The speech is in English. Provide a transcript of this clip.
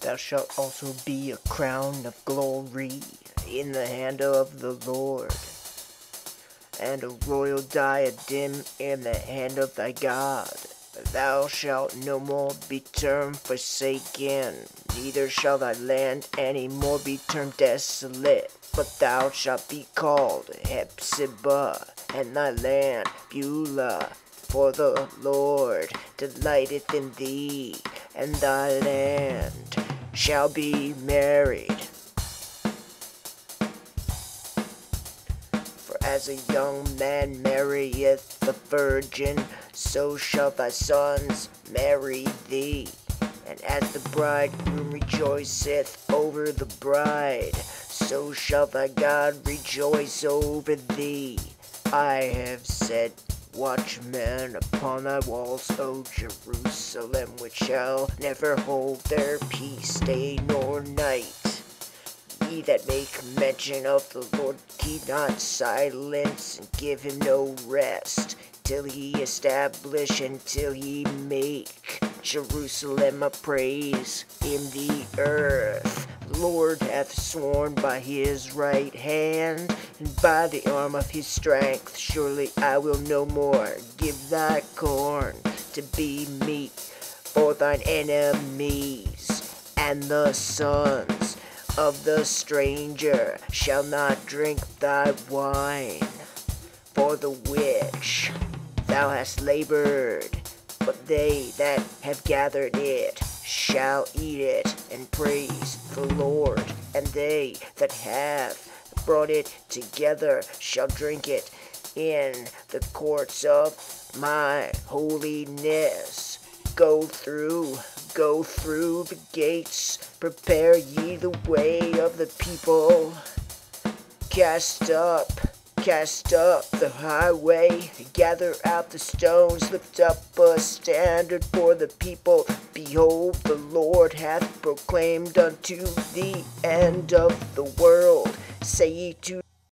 Thou shalt also be a crown of glory in the hand of the Lord, and a royal diadem in the hand of thy God. Thou shalt no more be termed forsaken, neither shall thy land any more be termed desolate, but thou shalt be called Hephzibah, and thy land Beulah. For the Lord delighteth in thee, and thy land shall be married. For as a young man marrieth the virgin, so shall thy sons marry thee. And as the bridegroom rejoiceth over the bride, so shall thy God rejoice over thee. I have set watchmen upon thy walls, O Jerusalem, which shall never hold their peace day nor night. Ye that make mention of the Lord, keep not silence, and give him no rest, till he establish and till he make Jerusalem a praise in the earth. The Lord hath sworn by his right hand, and by the arm of his strength, surely I will no more give thy corn to be meat for thine enemies, and the sons of the stranger shall not drink thy wine. For the which thou hast labored, but they that have gathered it shall eat it and praise the Lord, and they that have brought it together shall drink it in the courts of my holiness. Go through the gates, prepare ye the way of the people. Cast up the highway, gather out the stones, lift up a standard for the people. Behold, the Lord hath proclaimed unto the end of the world. Say ye to